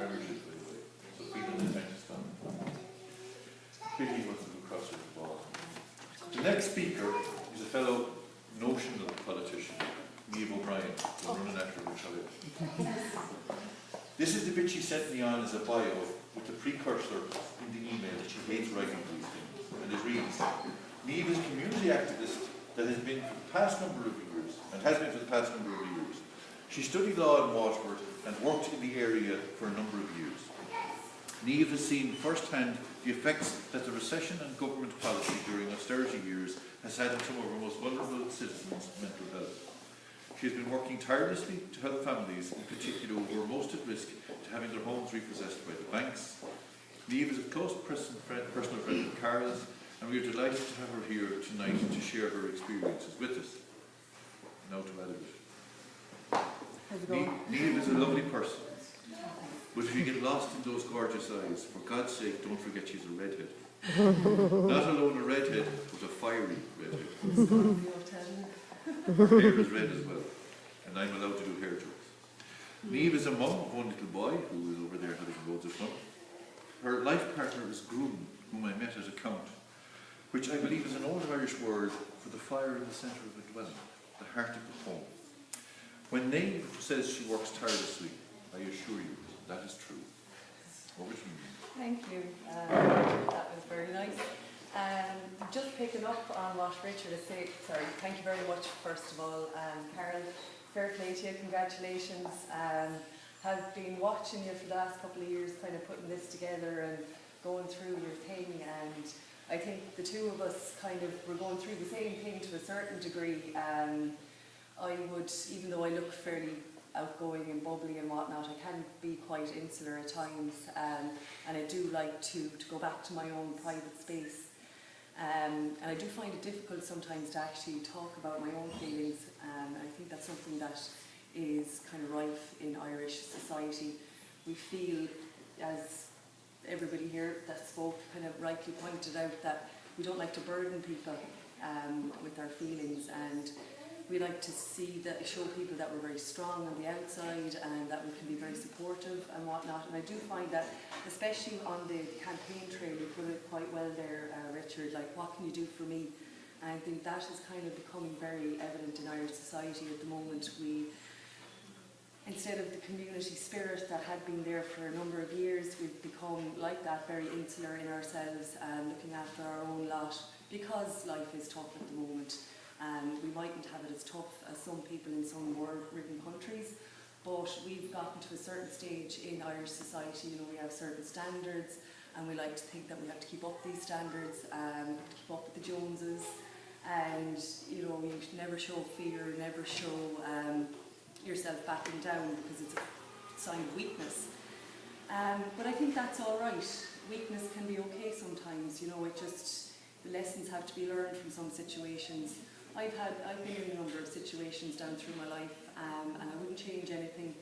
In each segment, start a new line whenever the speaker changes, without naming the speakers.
Premiership, by the way. So feeling the time to stop. Pity he wants to go across with the ball. The next speaker is a fellow notional politician, Niamh O'Brien, who's running after her child. This is the bit she sent me on as a bio with the precursor in the email that she hates writing these things. And it reads, Niamh is a community activist that has been for the past number of years, and has been for the past number of years. She studied law in Waterford and worked in the area for a number of years. Niamh has seen firsthand the effects that the recession and government policy during austerity years has had on some of our most vulnerable citizens' mental health. She has been working tirelessly to help families, in particular who are most at risk to having their homes repossessed by the banks. Niamh is a close personal friend of Carl's, and we are delighted to have her here tonight to share her experiences with us. Now to add a bit. Niamh is a lovely person, but if you get lost in those gorgeous eyes, for God's sake, don't forget she's a redhead. Not alone a redhead, but a fiery redhead. Her hair is red as well, and I'm allowed to do hair jokes. Niamh is a mum of one little boy who is over there having loads of fun. Her life partner is Groom, whom I met at a count, which I believe is an old Irish word for the fire in the centre of a dwelling, the heart of the home. When Niamh says she works tirelessly, I assure you that is true. Over to you.
Thank you. That was very nice. Just picking up on what Richard is saying, thank you very much first of all. Carol, fair play to you, congratulations. Have been watching you for the last couple of years, kind of putting this together and going through your thing, and I think the two of us we're going through the same thing to a certain degree. I would, even though I look fairly outgoing and bubbly and whatnot, I can be quite insular at times, and I do like to go back to my own private space. And I do find it difficult sometimes to actually talk about my own feelings, and I think that's something that is kind of rife in Irish society. We feel, as everybody here that spoke kind of rightly pointed out, that we don't like to burden people with our feelings, and we like to show people that we're very strong on the outside and that we can be very supportive and whatnot. And I do find that, especially on the campaign trail, you put it quite well there, Richard, like, what can you do for me? And I think that is kind of becoming very evident in Irish society at the moment. Instead of the community spirit that had been there for a number of years, we've become like that, very insular in ourselves and looking after our own lot, because life is tough at the moment. We mightn't have it as tough as some people in some war-ridden countries, but we've gotten to a certain stage in Irish society. You know, we have certain standards, and we like to think that we have to keep up these standards, keep up with the Joneses, and you know, you should never show fear, never show yourself backing down, because it's a sign of weakness. But I think that's all right. Weakness can be okay sometimes. You know, the lessons have to be learned from some situations. I've been in a number of situations down through my life, and I wouldn't change anything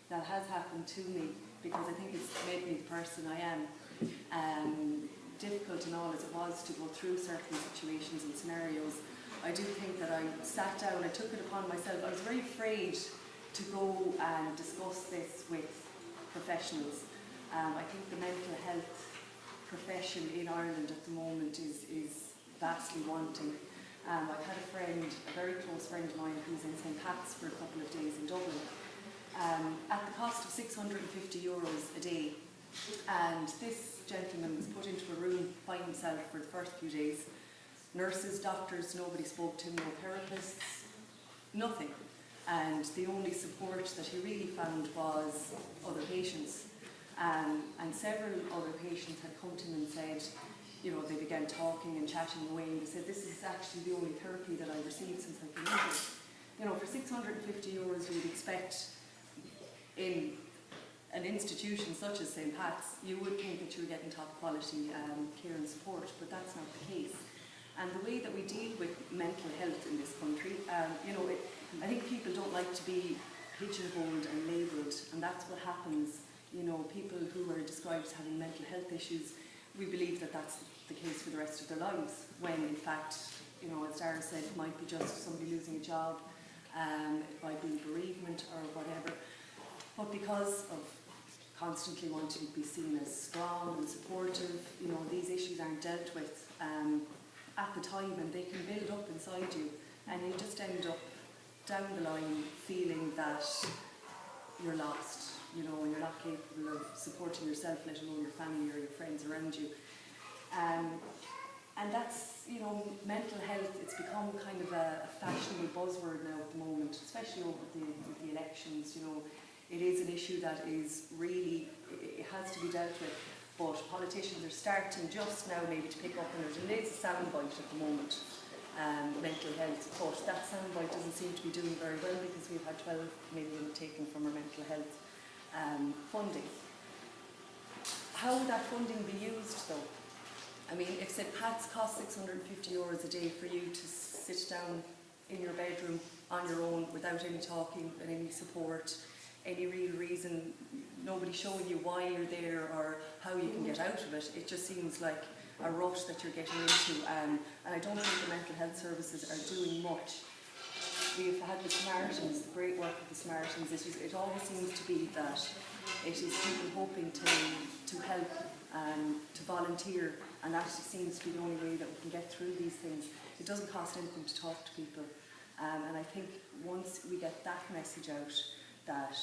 that has happened to me, because I think it's made me the person I am. Difficult and all as it was to go through certain situations and scenarios, I do think that I sat down, I took it upon myself. I was very afraid to go and discuss this with professionals. I think the mental health profession in Ireland at the moment is vastly wanting. I've had a friend, a very close friend of mine, who's in St. Pat's for a couple of days in Dublin, at the cost of €650 a day. And this gentleman was put into a room by himself for the first few days. Nurses, doctors, nobody spoke to him, no therapists, nothing. And the only support that he really found was other patients. And several other patients had come to him and said, you know, they began talking and chatting away, and they said, this is actually the only therapy that I've received since I came here. You know, for €650 you would expect in an institution such as St. Pat's, you would think that you were getting top quality care and support, but that's not the case. And the way that we deal with mental health in this country, you know, I think people don't like to be pigeonholed and labelled, and that's what happens. You know, people who are described as having mental health issues, we believe that that's the case for the rest of their lives, when in fact, you know, as Dara said, it might be just somebody losing a job, it might be bereavement or whatever. But because of constantly wanting to be seen as strong and supportive. You know, these issues aren't dealt with at the time, and they can build up inside you, and you just end up down the line feeling that you're lost, you know, and you're not capable of supporting yourself, let alone your family or your friends around you. And that's, you know, mental health, it's become kind of a fashionable buzzword now at the moment, especially over with the elections. You know, it is an issue that is really, it has to be dealt with, but politicians are starting just now maybe to pick up on it, and it is a soundbite at the moment, mental health, but that soundbite doesn't seem to be doing very well because we've had 12 million taken from our mental health funding. How would that funding be used though? I mean, if St. Pat's costs €650 a day for you to sit down in your bedroom on your own without any talking and any support, any real reason, nobody showing you why you're there or how you can get out of it, it just seems like a rut that you're getting into, and I don't think the mental health services are doing much. We've had the Samaritans, the great work of the Samaritans. It always seems to be that it is people hoping to help, to volunteer, and that seems to be the only way that we can get through these things. It doesn't cost anything to talk to people, and I think once we get that message out, that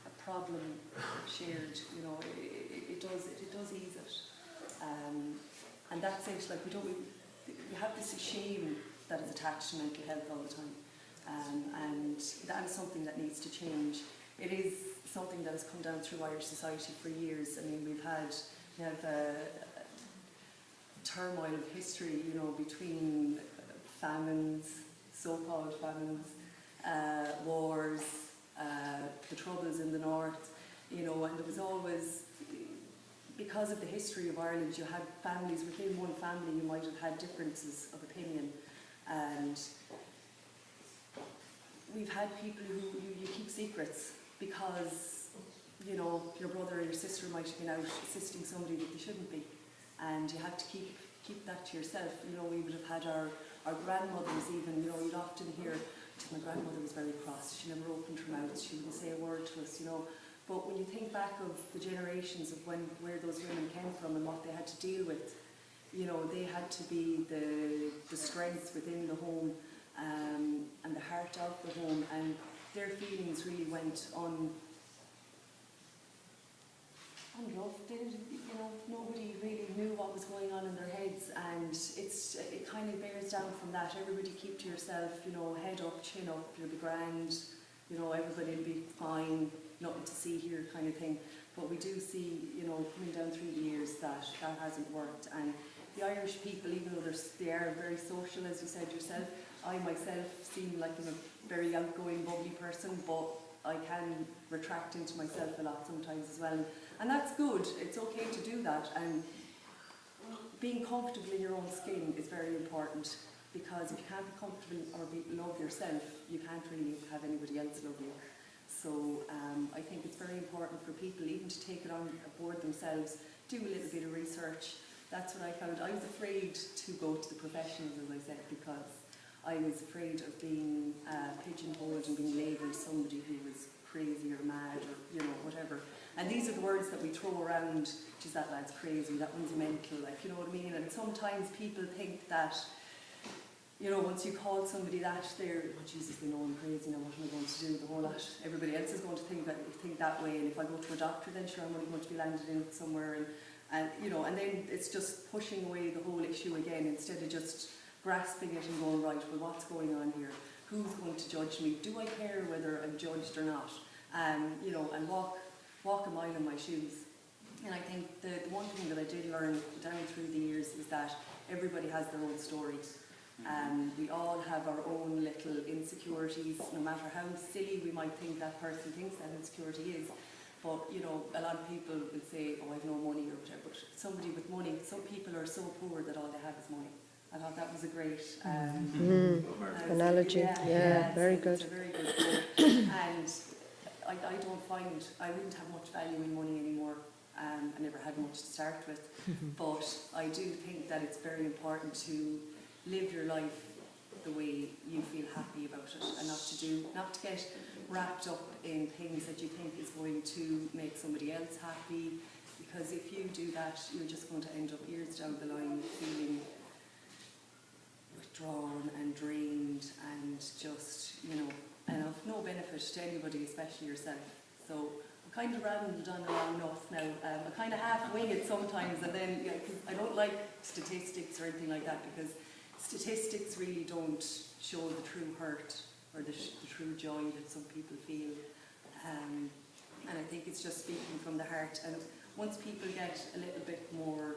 a problem shared, you know, it does ease it, and that's it. Like we have this shame that is attached to mental health all the time, and that is something that needs to change. It is something that has come down through Irish society for years. I mean, we have a turmoil of history, you know, between famines, so-called famines, wars, the troubles in the north, you know, and there was always, because of the history of Ireland, you had families within one family, you might have had differences of opinion, and we've had people who you keep secrets because, you know, your brother or your sister might have been out assisting somebody that they shouldn't be, and you have to keep that to yourself. You know, we would have had our grandmothers even, you know, you'd often hear, my grandmother was very cross, she never opened her mouth, she wouldn't say a word to us, you know. But when you think back of the generations of where those women came from and what they had to deal with, you know, they had to be the strength within the home, and the heart of the home, and their feelings really went unloved. You know, nobody really knew what was going on in their heads, and it kind of bears down from that. Everybody keep to yourself, you know, head up, chin up, you'll be grand, you know, everybody will be fine, nothing to see here kind of thing. But we do see, you know, coming down through the years that hasn't worked, and the Irish people, even though they are very social, as you said yourself, I myself seem like I'm a very outgoing, bubbly person, but I can retract into myself a lot sometimes as well. And that's good, it's okay to do that. And being comfortable in your own skin is very important, because if you can't be comfortable or love yourself, you can't really have anybody else love you. So I think it's very important for people even to take it on board themselves, do a little bit of research. That's what I found. I was afraid to go to the professionals, as I said, because I was afraid of being pigeonholed and being labelled somebody who was crazy or mad or, you know, whatever. And these are the words that we throw around, geez, that lad's crazy, that one's mental, like, you know what I mean? And sometimes people think that, you know, once you call somebody that, they're, oh Jesus, they know I'm crazy, now what am I going to do? The whole lot, everybody else is going to think that way, and if I go to a doctor, then sure, I'm only going to be landed in somewhere, and you know, and then it's just pushing away the whole issue again, instead of just grasping it and going, right, well, what's going on here? Who's going to judge me? Do I care whether I'm judged or not? You know, and walk a mile in my shoes. And I think the one thing that I did learn down through the years is that everybody has their own stories. We all have our own little insecurities, no matter how silly we might think that person thinks that insecurity is. But, you know, a lot of people will say, oh, I've no money or whatever. But somebody with money, some people are so poor that all they have is money. I thought that was a great
analogy. Yeah, very good.
It's a very good quote. And I don't find, I wouldn't have much value in money anymore. I never had much to start with. But I do think that it's very important to live your life the way you feel happy about it, and not to get wrapped up in things that you think is going to make somebody else happy, because if you do that, you're just going to end up years down the line feeling withdrawn and drained and just, and of no benefit to anybody, especially yourself. So I'm kind of rambled on and on enough now. I kind of half wing it sometimes, and then, because I don't like statistics or anything like that, because statistics really don't show the true hurt or the true joy that some people feel. And I think it's just speaking from the heart. And once people get a little bit more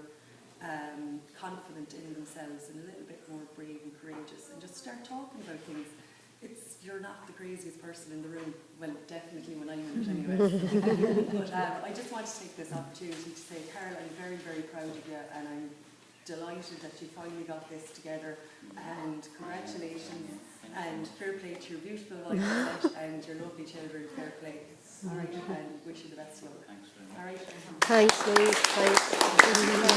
confident in themselves and a little bit more brave and courageous and just start talking about things, you're not the craziest person in the room. Well, definitely when I'm in it anyway. But I just want to take this opportunity to say, Carol, I'm very, very proud of you, and I'm delighted that you finally got this together, and congratulations, and fair play to your beautiful wife and your lovely children, fair play. All right, and wish you the best of luck.
Thanks very much.
All right.
Thanks, Louise. Thanks.